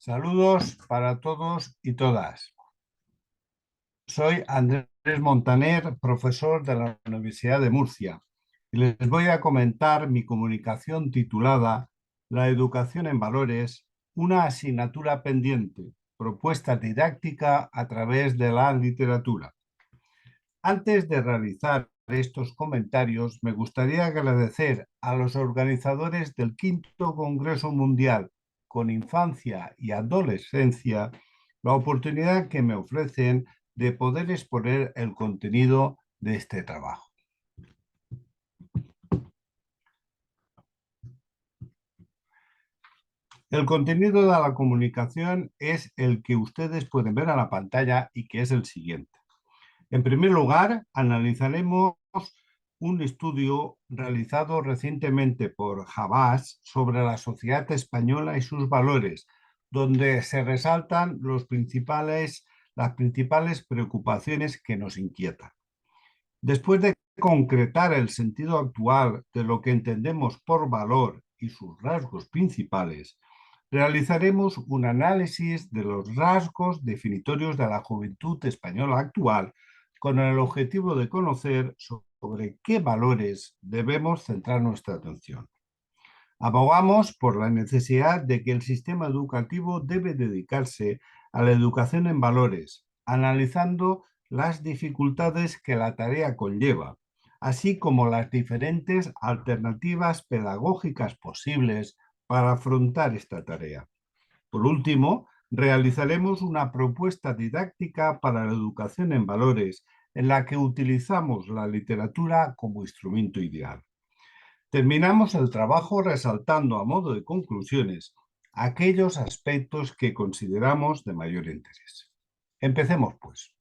Saludos para todos y todas. Soy Andrés Montaner, profesor de la Universidad de Murcia, y les voy a comentar mi comunicación titulada La educación en valores, una asignatura pendiente, propuesta didáctica a través de la literatura. Antes de realizar estos comentarios, me gustaría agradecer a los organizadores del quinto Congreso Mundial con Infancia y Adolescencia la oportunidad que me ofrecen de poder exponer el contenido de este trabajo. El contenido de la comunicación es el que ustedes pueden ver en la pantalla y que es el siguiente. En primer lugar, analizaremos un estudio realizado recientemente por Habas sobre la sociedad española y sus valores, donde se resaltan las principales preocupaciones que nos inquietan. Después de concretar el sentido actual de lo que entendemos por valor y sus rasgos principales, realizaremos un análisis de los rasgos definitorios de la juventud española actual con el objetivo de conocer sobre qué valores debemos centrar nuestra atención. Abogamos por la necesidad de que el sistema educativo debe dedicarse a la educación en valores, analizando las dificultades que la tarea conlleva, así como las diferentes alternativas pedagógicas posibles para afrontar esta tarea. Por último, realizaremos una propuesta didáctica para la educación en valores en la que utilizamos la literatura como instrumento ideal. Terminamos el trabajo resaltando a modo de conclusiones aquellos aspectos que consideramos de mayor interés. Empecemos, pues.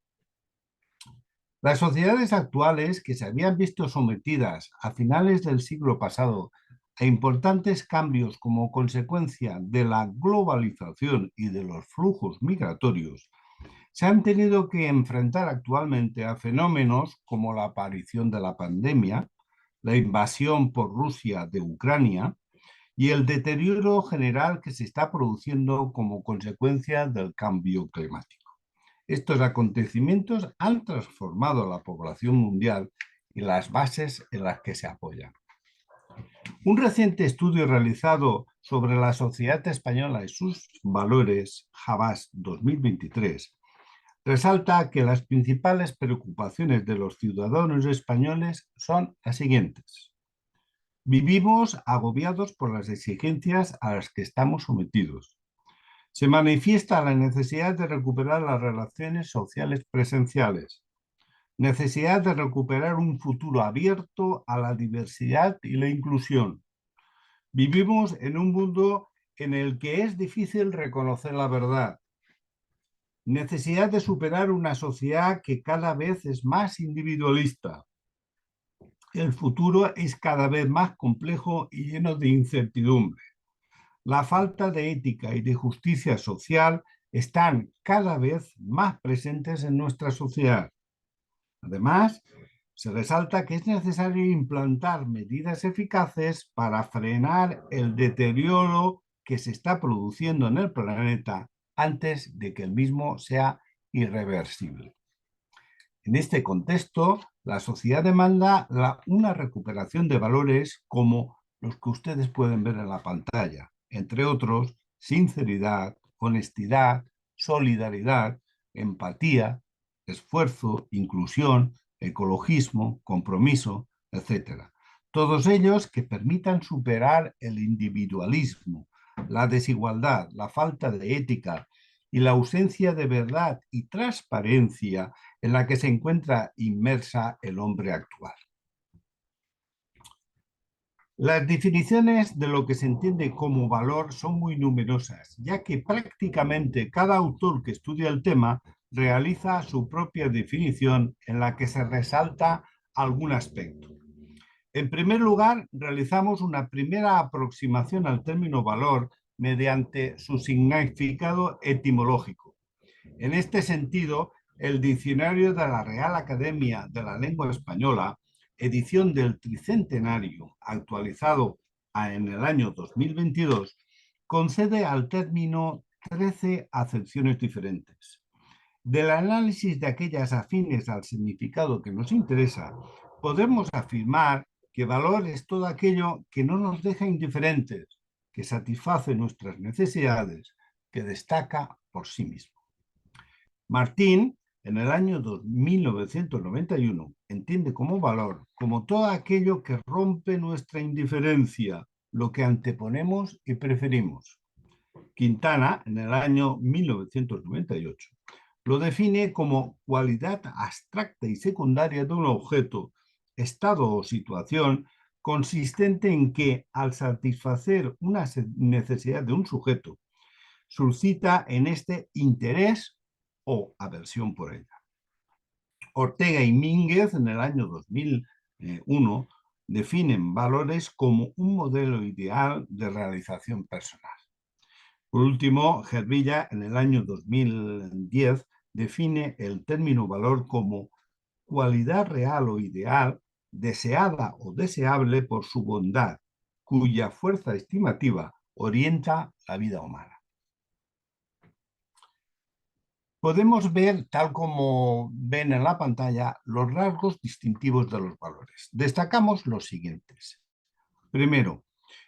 Las sociedades actuales, que se habían visto sometidas a finales del siglo pasado a importantes cambios como consecuencia de la globalización y de los flujos migratorios, se han tenido que enfrentar actualmente a fenómenos como la aparición de la pandemia, la invasión por Rusia de Ucrania y el deterioro general que se está produciendo como consecuencia del cambio climático. Estos acontecimientos han transformado la población mundial y las bases en las que se apoyan. Un reciente estudio realizado sobre la sociedad española y sus valores, Habas 2023, resalta que las principales preocupaciones de los ciudadanos españoles son las siguientes. Vivimos agobiados por las exigencias a las que estamos sometidos. Se manifiesta la necesidad de recuperar las relaciones sociales presenciales, necesidad de recuperar un futuro abierto a la diversidad y la inclusión. Vivimos en un mundo en el que es difícil reconocer la verdad. Necesidad de superar una sociedad que cada vez es más individualista. El futuro es cada vez más complejo y lleno de incertidumbre. La falta de ética y de justicia social están cada vez más presentes en nuestra sociedad. Además, se resalta que es necesario implantar medidas eficaces para frenar el deterioro que se está produciendo en el planeta antes de que el mismo sea irreversible. En este contexto, la sociedad demanda una recuperación de valores como los que ustedes pueden ver en la pantalla, entre otros, sinceridad, honestidad, solidaridad, empatía, esfuerzo, inclusión, ecologismo, compromiso, etc. Todos ellos que permitan superar el individualismo, la desigualdad, la falta de ética y la ausencia de verdad y transparencia en la que se encuentra inmersa el hombre actual. Las definiciones de lo que se entiende como valor son muy numerosas, ya que prácticamente cada autor que estudia el tema realiza su propia definición en la que se resalta algún aspecto. En primer lugar, realizamos una primera aproximación al término valor mediante su significado etimológico. En este sentido, el Diccionario de la Real Academia de la Lengua Española, edición del Tricentenario, actualizado en el año 2022, concede al término 13 acepciones diferentes. Del análisis de aquellas afines al significado que nos interesa, podemos afirmar que valor es todo aquello que no nos deja indiferentes, que satisface nuestras necesidades, que destaca por sí mismo. Martín, en el año 1991, entiende como valor como todo aquello que rompe nuestra indiferencia, lo que anteponemos y preferimos. Quintana, en el año 1998, lo define como cualidad abstracta y secundaria de un objeto, estado o situación consistente en que, al satisfacer una necesidad de un sujeto, suscita en este interés o aversión por ella. Ortega y Mínguez, en el año 2001, definen valores como un modelo ideal de realización personal. Por último, Hervilla, en el año 2010, define el término valor como cualidad real o ideal, deseada o deseable por su bondad, cuya fuerza estimativa orienta la vida humana. Podemos ver, tal como ven en la pantalla, los rasgos distintivos de los valores. Destacamos los siguientes. Primero,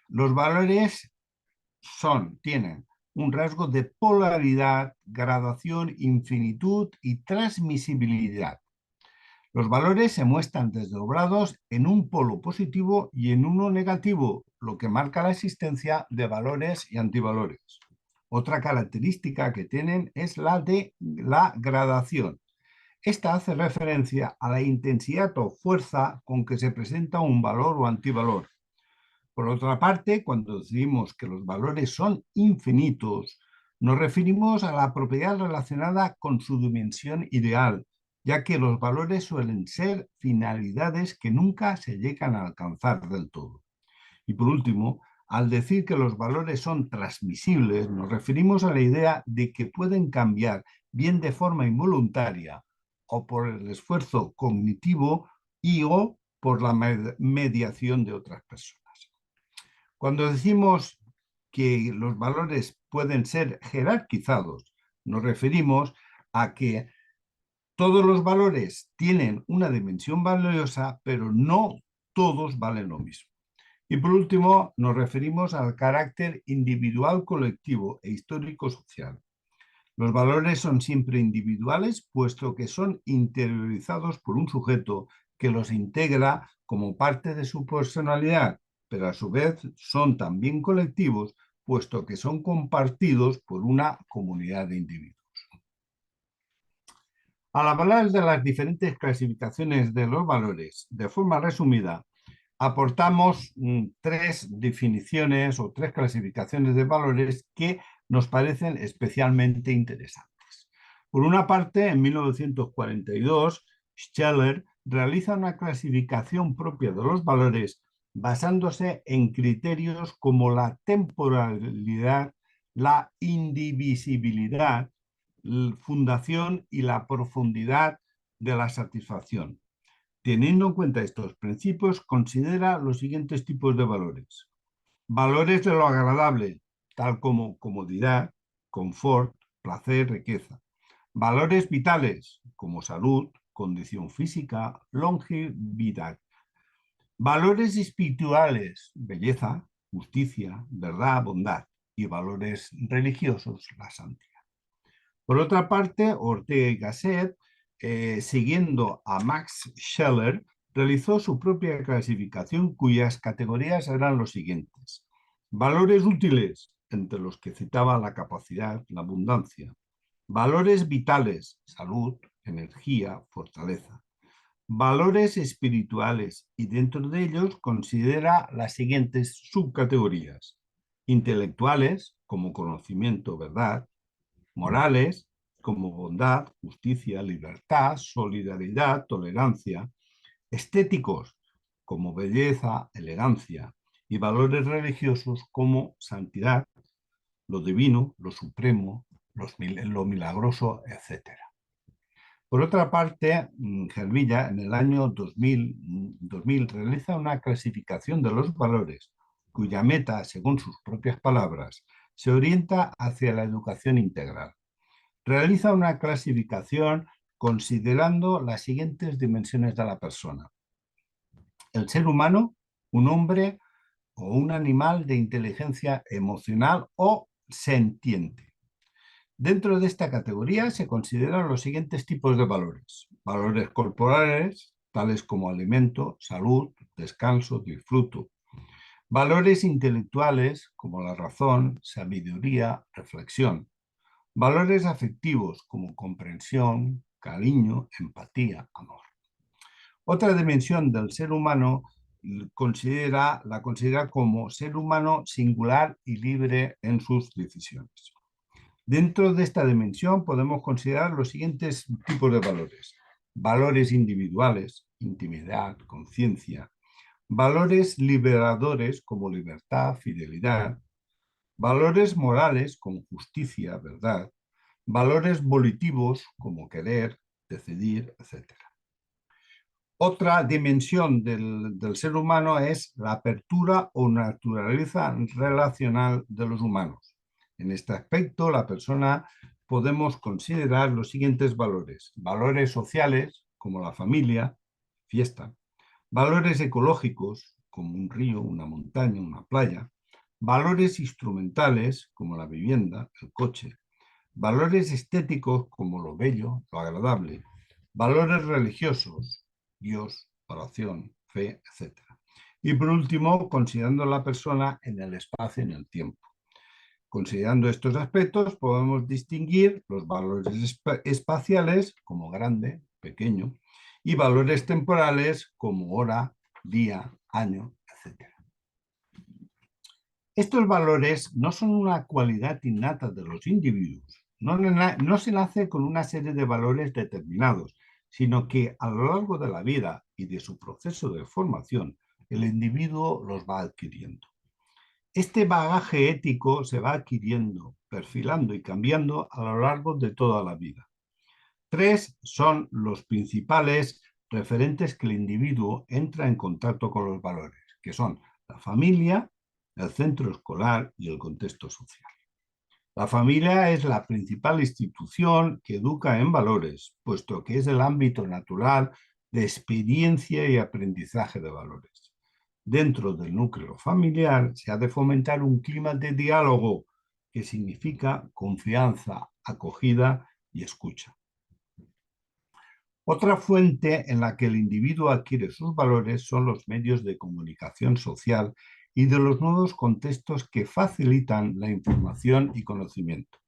los valores tienen un rasgo de polaridad, gradación, infinitud y transmisibilidad. Los valores se muestran desdobrados en un polo positivo y en uno negativo, lo que marca la existencia de valores y antivalores. Otra característica que tienen es la de la gradación. Esta hace referencia a la intensidad o fuerza con que se presenta un valor o antivalor. Por otra parte, cuando decimos que los valores son infinitos, nos referimos a la propiedad relacionada con su dimensión ideal, ya que los valores suelen ser finalidades que nunca se llegan a alcanzar del todo. Y por último, al decir que los valores son transmisibles, nos referimos a la idea de que pueden cambiar bien de forma involuntaria o por el esfuerzo cognitivo y o por la mediación de otras personas. Cuando decimos que los valores pueden ser jerarquizados, nos referimos a que todos los valores tienen una dimensión valiosa, pero no todos valen lo mismo. Y por último, nos referimos al carácter individual, colectivo e histórico-social. Los valores son siempre individuales, puesto que son interiorizados por un sujeto que los integra como parte de su personalidad, pero a su vez son también colectivos, puesto que son compartidos por una comunidad de individuos. Al hablar de las diferentes clasificaciones de los valores, de forma resumida, aportamos tres definiciones o tres clasificaciones de valores que nos parecen especialmente interesantes. Por una parte, en 1942, Scheller realiza una clasificación propia de los valores basándose en criterios como la temporalidad, la indivisibilidad, la fundación y la profundidad de la satisfacción. Teniendo en cuenta estos principios, considera los siguientes tipos de valores. Valores de lo agradable, tal como comodidad, confort, placer, riqueza. Valores vitales, como salud, condición física, longevidad. Valores espirituales, belleza, justicia, verdad, bondad. Y valores religiosos, la santidad. Por otra parte, Ortega y Gasset, siguiendo a Max Scheler, realizó su propia clasificación cuyas categorías eran los siguientes. Valores útiles, entre los que citaba la capacidad, la abundancia. Valores vitales, salud, energía, fortaleza. Valores espirituales, y dentro de ellos considera las siguientes subcategorías. Intelectuales, como conocimiento, verdad. Morales, como bondad, justicia, libertad, solidaridad, tolerancia. Estéticos, como belleza, elegancia. Y valores religiosos como santidad, lo divino, lo supremo, lo milagroso, etc. Por otra parte, Hervilla, en el año 2000 realiza una clasificación de los valores, cuya meta, según sus propias palabras, se orienta hacia la educación integral. Realiza una clasificación considerando las siguientes dimensiones de la persona: el ser humano, un hombre o un animal de inteligencia emocional o sentiente. Dentro de esta categoría se consideran los siguientes tipos de valores: valores corporales, tales como alimento, salud, descanso, disfruto; valores intelectuales, como la razón, sabiduría, reflexión; valores afectivos, como comprensión, cariño, empatía, amor. Otra dimensión del ser humano la considera como ser humano singular y libre en sus decisiones. Dentro de esta dimensión podemos considerar los siguientes tipos de valores: valores individuales, intimidad, conciencia; valores liberadores como libertad, fidelidad; valores morales como justicia, verdad; valores volitivos como querer, decidir, etc. Otra dimensión del ser humano es la apertura o naturaleza relacional de los humanos. En este aspecto, la persona podemos considerar los siguientes valores: valores sociales, como la familia, fiesta; valores ecológicos, como un río, una montaña, una playa; valores instrumentales, como la vivienda, el coche; valores estéticos, como lo bello, lo agradable; valores religiosos, Dios, oración, fe, etc. Y por último, considerando la persona en el espacio y en el tiempo. Considerando estos aspectos, podemos distinguir los valores espaciales, como grande, pequeño, y valores temporales, como hora, día, año, etc. Estos valores no son una cualidad innata de los individuos. No se nace con una serie de valores determinados, sino que a lo largo de la vida y de su proceso de formación, el individuo los va adquiriendo. Este bagaje ético se va adquiriendo, perfilando y cambiando a lo largo de toda la vida. Tres son los principales referentes que el individuo entra en contacto con los valores, que son la familia, el centro escolar y el contexto social. La familia es la principal institución que educa en valores, puesto que es el ámbito natural de experiencia y aprendizaje de valores. Dentro del núcleo familiar se ha de fomentar un clima de diálogo, que significa confianza, acogida y escucha. Otra fuente en la que el individuo adquiere sus valores son los medios de comunicación social y de los nuevos contextos que facilitan la información y conocimiento.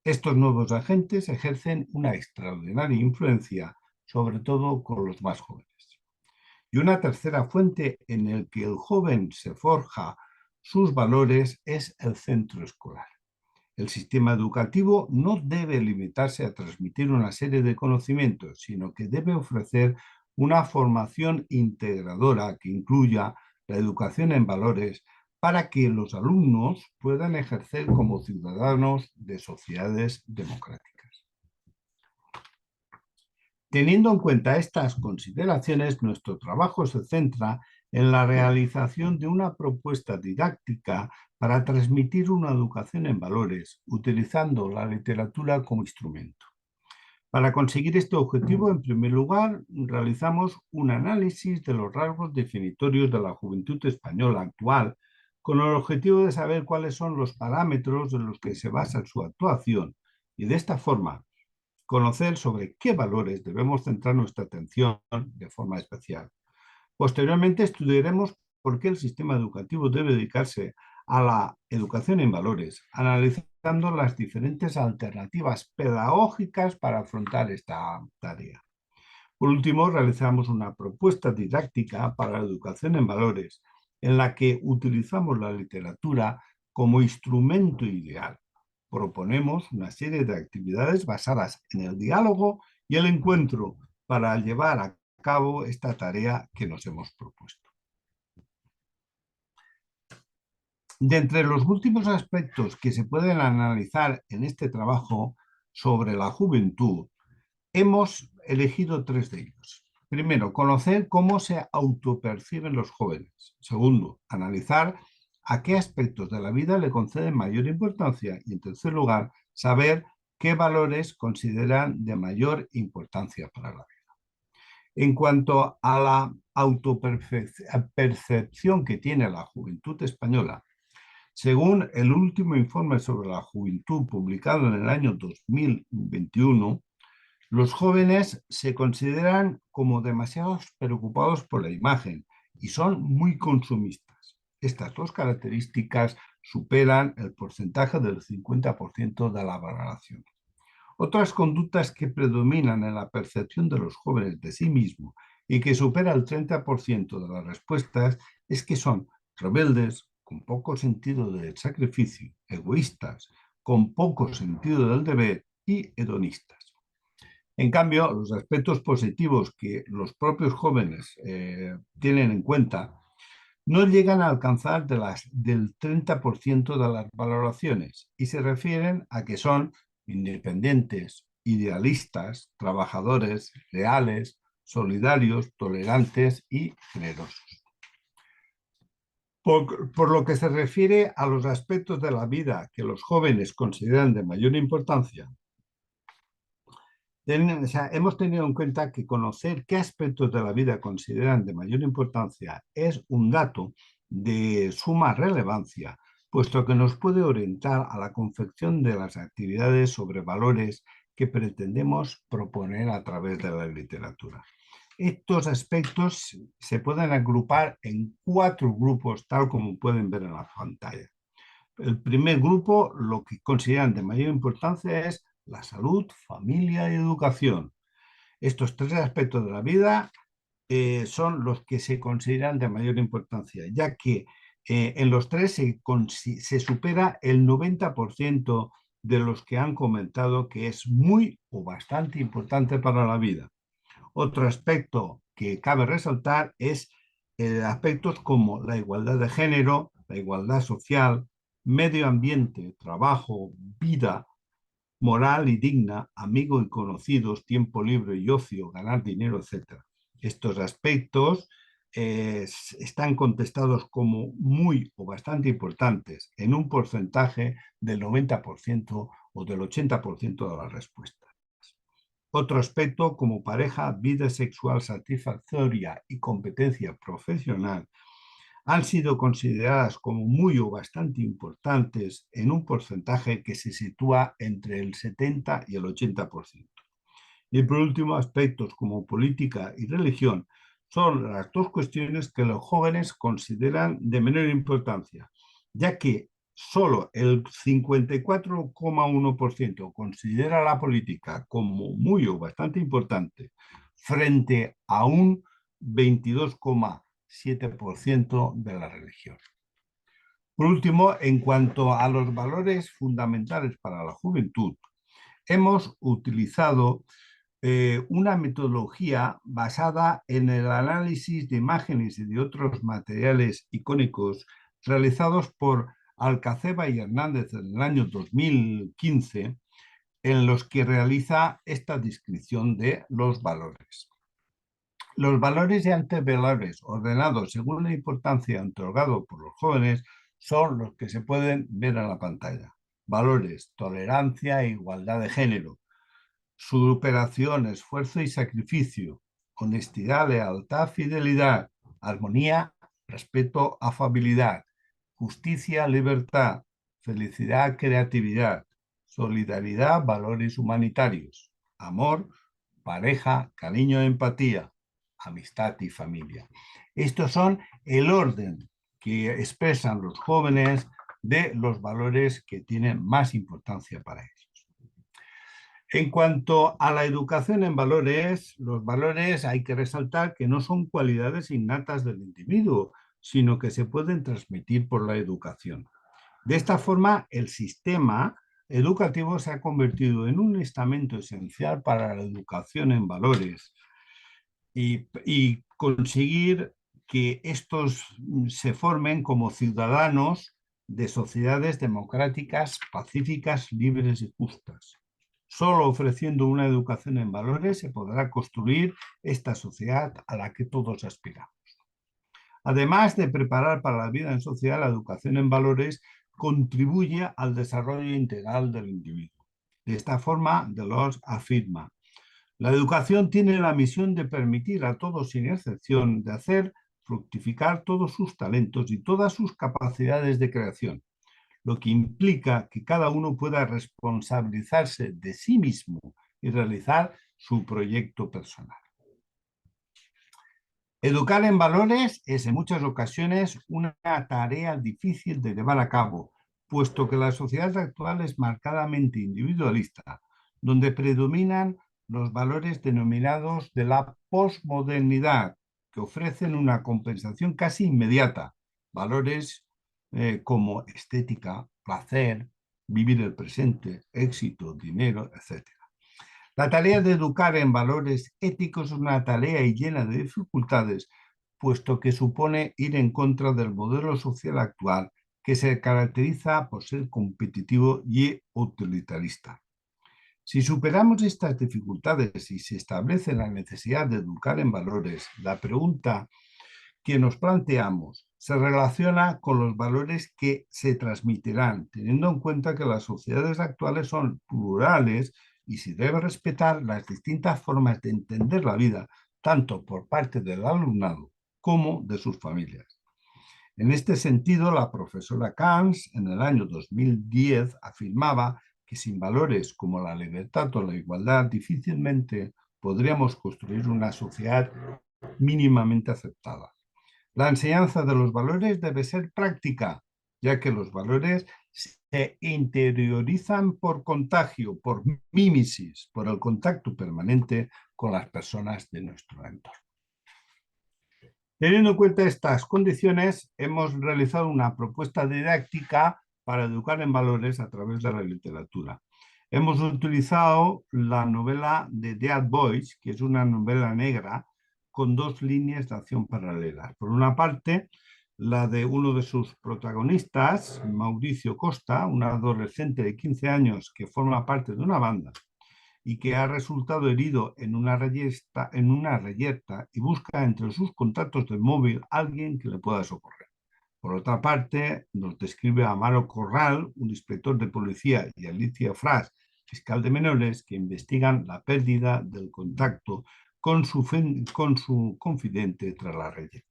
Estos nuevos agentes ejercen una extraordinaria influencia, sobre todo con los más jóvenes. Y una tercera fuente en la que el joven se forja sus valores es el centro escolar. El sistema educativo no debe limitarse a transmitir una serie de conocimientos, sino que debe ofrecer una formación integradora que incluya la educación en valores para que los alumnos puedan ejercer como ciudadanos de sociedades democráticas. Teniendo en cuenta estas consideraciones, nuestro trabajo se centra en la realización de una propuesta didáctica para transmitir una educación en valores, utilizando la literatura como instrumento. Para conseguir este objetivo, en primer lugar, realizamos un análisis de los rasgos definitorios de la juventud española actual, con el objetivo de saber cuáles son los parámetros en los que se basa su actuación y, de esta forma, conocer sobre qué valores debemos centrar nuestra atención de forma especial. Posteriormente estudiaremos por qué el sistema educativo debe dedicarse a la educación en valores, analizando las diferentes alternativas pedagógicas para afrontar esta tarea. Por último, realizamos una propuesta didáctica para la educación en valores, en la que utilizamos la literatura como instrumento ideal. Proponemos una serie de actividades basadas en el diálogo y el encuentro para llevar a cabo esta tarea que nos hemos propuesto. De entre los últimos aspectos que se pueden analizar en este trabajo sobre la juventud, hemos elegido tres de ellos. Primero, conocer cómo se autoperciben los jóvenes. Segundo, analizar a qué aspectos de la vida le conceden mayor importancia y, en tercer lugar, saber qué valores consideran de mayor importancia para la vida. En cuanto a la autopercepción que tiene la juventud española, según el último informe sobre la juventud publicado en el año 2021, los jóvenes se consideran como demasiado preocupados por la imagen y son muy consumistas. Estas dos características superan el porcentaje del 50% de la valoración. Otras conductas que predominan en la percepción de los jóvenes de sí mismos y que supera el 30% de las respuestas es que son rebeldes, con poco sentido del sacrificio, egoístas, con poco sentido del deber y hedonistas. En cambio, los aspectos positivos que los propios jóvenes tienen en cuenta no llegan a alcanzar del 30% de las valoraciones y se refieren a que son independientes, idealistas, trabajadores, leales, solidarios, tolerantes y generosos. Por lo que se refiere a los aspectos de la vida que los jóvenes consideran de mayor importancia, hemos tenido en cuenta que conocer qué aspectos de la vida consideran de mayor importancia es un dato de suma relevancia, puesto que nos puede orientar a la confección de las actividades sobre valores que pretendemos proponer a través de la literatura. Estos aspectos se pueden agrupar en 4 grupos, tal como pueden ver en la pantalla. El primer grupo, lo que consideran de mayor importancia es la salud, familia y educación. Estos 3 aspectos de la vida son los que se consideran de mayor importancia, ya que en los 3 se supera el 90% de los que han comentado que es muy o bastante importante para la vida. Otro aspecto que cabe resaltar es aspectos como la igualdad de género, la igualdad social, medio ambiente, trabajo, vida, moral y digna, amigo y conocidos, tiempo libre y ocio, ganar dinero, etc. Estos aspectos están contestados como muy o bastante importantes en un porcentaje del 90% o del 80% de las respuestas. Otro aspecto como pareja, vida sexual satisfactoria y competencia profesional han sido consideradas como muy o bastante importantes en un porcentaje que se sitúa entre el 70 y el 80%. Y por último, aspectos como política y religión son las 2 cuestiones que los jóvenes consideran de menor importancia, ya que solo el 54,1% considera la política como muy o bastante importante frente a un 22,7% de la religión. Por último, en cuanto a los valores fundamentales para la juventud, hemos utilizado una metodología basada en el análisis de imágenes y de otros materiales icónicos realizados por Alcaceba y Hernández en el año 2015, en los que realiza esta descripción de los valores. Los valores y antivalores ordenados según la importancia otorgada por los jóvenes son los que se pueden ver en la pantalla. Valores, tolerancia e igualdad de género, superación, esfuerzo y sacrificio, honestidad, lealtad, fidelidad, armonía, respeto, afabilidad, justicia, libertad, felicidad, creatividad, solidaridad, valores humanitarios, amor, pareja, cariño, empatía, amistad y familia. Estos son el orden que expresan los jóvenes de los valores que tienen más importancia para ellos. En cuanto a la educación en valores, los valores hay que resaltar que no son cualidades innatas del individuo, sino que se pueden transmitir por la educación. De esta forma, el sistema educativo se ha convertido en un estamento esencial para la educación en valores y conseguir que estos se formen como ciudadanos de sociedades democráticas, pacíficas, libres y justas. Solo ofreciendo una educación en valores se podrá construir esta sociedad a la que todos aspiramos. Además de preparar para la vida en sociedad, la educación en valores contribuye al desarrollo integral del individuo. De esta forma, Delors afirma: la educación tiene la misión de permitir a todos, sin excepción, de hacer fructificar todos sus talentos y todas sus capacidades de creación, lo que implica que cada uno pueda responsabilizarse de sí mismo y realizar su proyecto personal. Educar en valores es en muchas ocasiones una tarea difícil de llevar a cabo, puesto que la sociedad actual es marcadamente individualista, donde predominan los valores denominados de la posmodernidad, que ofrecen una compensación casi inmediata. Valores como estética, placer, vivir el presente, éxito, dinero, etc. La tarea de educar en valores éticos es una tarea y llena de dificultades, puesto que supone ir en contra del modelo social actual, que se caracteriza por ser competitivo y utilitarista. Si superamos estas dificultades y se establece la necesidad de educar en valores, la pregunta que nos planteamos se relaciona con los valores que se transmitirán, teniendo en cuenta que las sociedades actuales son plurales y se debe respetar las distintas formas de entender la vida, tanto por parte del alumnado como de sus familias. En este sentido, la profesora Kans, en el año 2010, afirmaba que sin valores como la libertad o la igualdad, difícilmente podríamos construir una sociedad mínimamente aceptada. La enseñanza de los valores debe ser práctica, ya que los valores se interiorizan por contagio, por mímesis, por el contacto permanente con las personas de nuestro entorno. Teniendo en cuenta estas condiciones, hemos realizado una propuesta didáctica para educar en valores a través de la literatura. Hemos utilizado la novela de Dead Boys, que es una novela negra con dos líneas de acción paralelas. Por una parte, la de uno de sus protagonistas, Mauricio Costa, un adolescente de 15 años que forma parte de una banda y que ha resultado herido en una reyerta y busca entre sus contactos del móvil a alguien que le pueda socorrer. Por otra parte, nos describe a Amaro Corral, un inspector de policía, y Alicia Fras, fiscal de menores, que investigan la pérdida del contacto con su confidente tras la reyerta.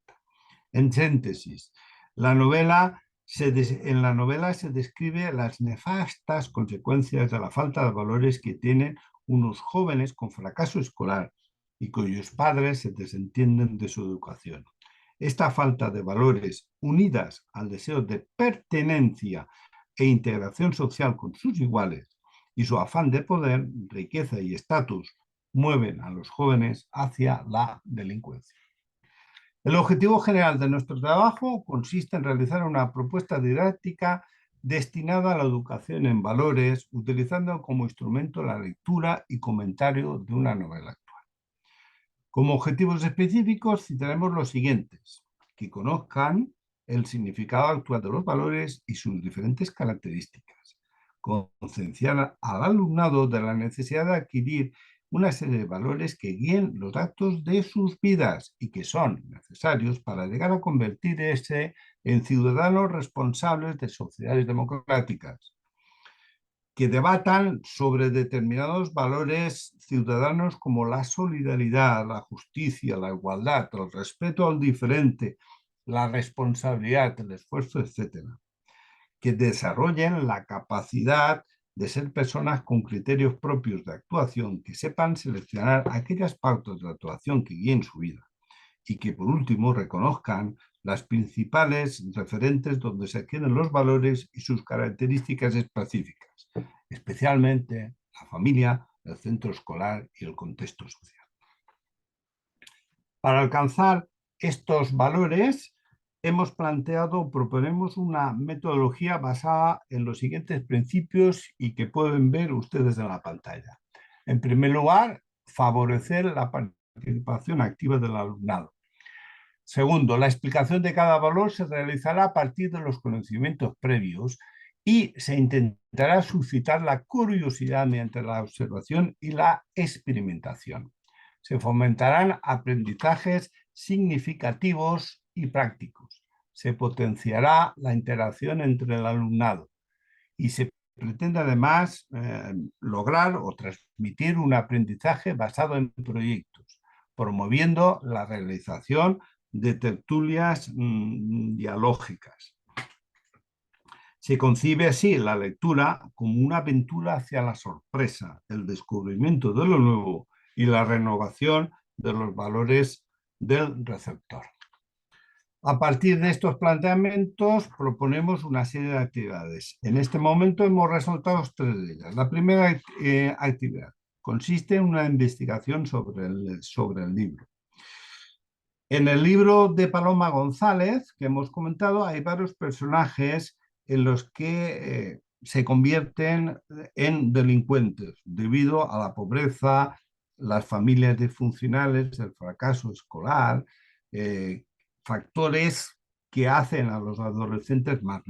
En síntesis, en la novela se describe las nefastas consecuencias de la falta de valores que tienen unos jóvenes con fracaso escolar y cuyos padres se desentienden de su educación. Esta falta de valores, unidas al deseo de pertenencia e integración social con sus iguales y su afán de poder, riqueza y estatus, mueven a los jóvenes hacia la delincuencia. El objetivo general de nuestro trabajo consiste en realizar una propuesta didáctica destinada a la educación en valores, utilizando como instrumento la lectura y comentario de una novela actual. Como objetivos específicos citaremos los siguientes: que conozcan el significado actual de los valores y sus diferentes características, concienciar al alumnado de la necesidad de adquirir una serie de valores que guíen los actos de sus vidas y que son necesarios para llegar a convertirse en ciudadanos responsables de sociedades democráticas, que debatan sobre determinados valores ciudadanos como la solidaridad, la justicia, la igualdad, el respeto al diferente, la responsabilidad, el esfuerzo, etc., que desarrollen la capacidad de ser personas con criterios propios de actuación, que sepan seleccionar aquellas pautas de actuación que guíen su vida y que, por último, reconozcan las principales referentes donde se adquieren los valores y sus características específicas, especialmente la familia, el centro escolar y el contexto social. Para alcanzar estos valores, proponemos una metodología basada en los siguientes principios y que pueden ver ustedes en la pantalla. En primer lugar, favorecer la participación activa del alumnado. Segundo, la explicación de cada valor se realizará a partir de los conocimientos previos y se intentará suscitar la curiosidad mediante la observación y la experimentación. Se fomentarán aprendizajes significativos y prácticos. Se potenciará la interacción entre el alumnado y se pretende además lograr o transmitir un aprendizaje basado en proyectos, promoviendo la realización de tertulias dialógicas. Se concibe así la lectura como una aventura hacia la sorpresa, el descubrimiento de lo nuevo y la renovación de los valores del receptor. A partir de estos planteamientos proponemos una serie de actividades. En este momento hemos resaltado tres de ellas. La primera actividad consiste en una investigación sobre el libro. En el libro de Paloma González, que hemos comentado, hay varios personajes en los que se convierten en delincuentes debido a la pobreza, las familias disfuncionales, el fracaso escolar, factores que hacen a los adolescentes más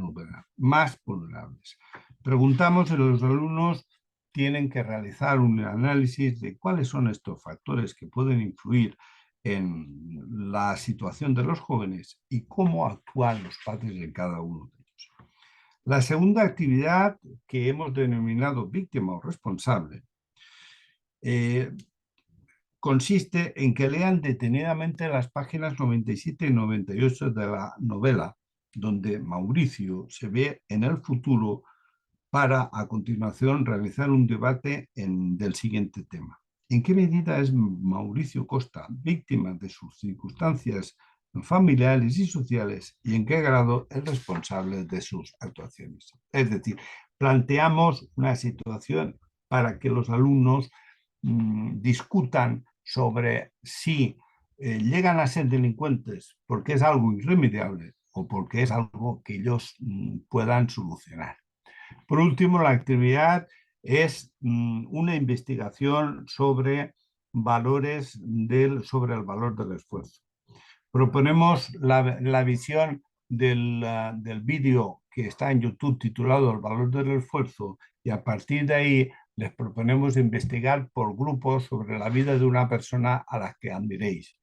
vulnerables. Preguntamos si los alumnos tienen que realizar un análisis de cuáles son estos factores que pueden influir en la situación de los jóvenes y cómo actúan los padres de cada uno de ellos. La segunda actividad, que hemos denominado víctima o responsable, consiste en que lean detenidamente las páginas 97 y 98 de la novela, donde Mauricio se ve en el futuro para, a continuación, realizar un debate del siguiente tema. ¿En qué medida es Mauricio Costa víctima de sus circunstancias familiares y sociales y en qué grado es responsable de sus actuaciones? Es decir, planteamos una situación para que los alumnos discutan sobre si llegan a ser delincuentes porque es algo irremediable o porque es algo que ellos puedan solucionar. Por último, la actividad es una investigación sobre sobre el valor del esfuerzo. Proponemos la visión del vídeo que está en YouTube titulado El valor del esfuerzo y a partir de ahí les proponemos investigar por grupos sobre la vida de una persona a la que admiréis,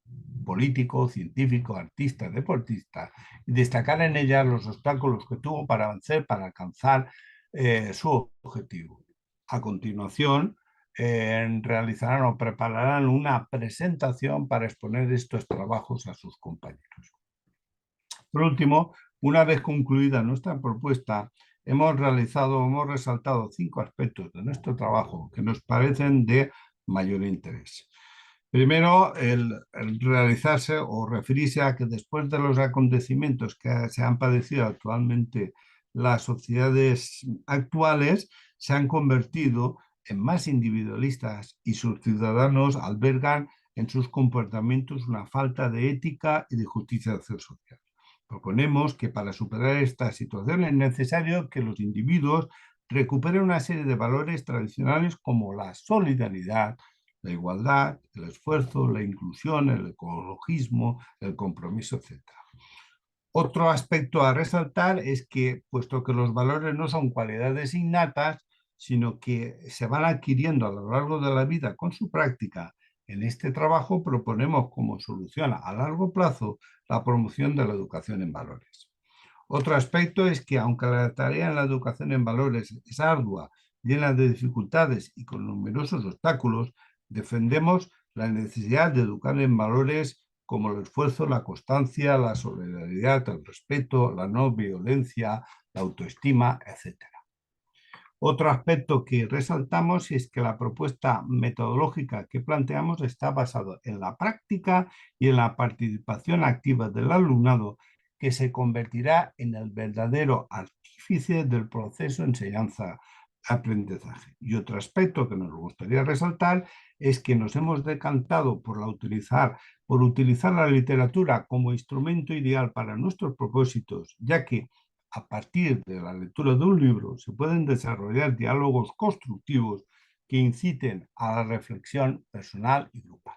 político, científico, artista, deportista, y destacar en ella los obstáculos que tuvo para avanzar, para alcanzar su objetivo. A continuación, realizarán o prepararán una presentación para exponer estos trabajos a sus compañeros. Por último, una vez concluida nuestra propuesta, hemos resaltado 5 aspectos de nuestro trabajo que nos parecen de mayor interés. Primero, el realizarse o referirse a que después de los acontecimientos que se han padecido actualmente, las sociedades actuales se han convertido en más individualistas y sus ciudadanos albergan en sus comportamientos una falta de ética y de justicia social. Proponemos que para superar esta situación es necesario que los individuos recuperen una serie de valores tradicionales como la solidaridad, la igualdad, el esfuerzo, la inclusión, el ecologismo, el compromiso, etc. Otro aspecto a resaltar es que, puesto que los valores no son cualidades innatas, sino que se van adquiriendo a lo largo de la vida con su práctica, en este trabajo proponemos como solución a largo plazo la promoción de la educación en valores. Otro aspecto es que, aunque la tarea en la educación en valores es ardua, llena de dificultades y con numerosos obstáculos, defendemos la necesidad de educar en valores como el esfuerzo, la constancia, la solidaridad, el respeto, la no violencia, la autoestima, etc. Otro aspecto que resaltamos es que la propuesta metodológica que planteamos está basada en la práctica y en la participación activa del alumnado, que se convertirá en el verdadero artífice del proceso enseñanza-aprendizaje. Y otro aspecto que nos gustaría resaltar es que nos hemos decantado por utilizar la literatura como instrumento ideal para nuestros propósitos, ya que a partir de la lectura de un libro se pueden desarrollar diálogos constructivos que inciten a la reflexión personal y grupal.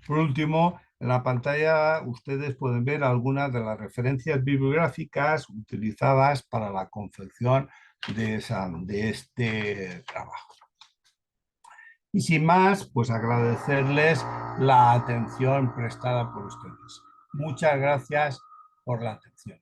Por último, en la pantalla ustedes pueden ver algunas de las referencias bibliográficas utilizadas para la confección de este trabajo. Y sin más, pues agradecerles la atención prestada por ustedes. Muchas gracias por la atención.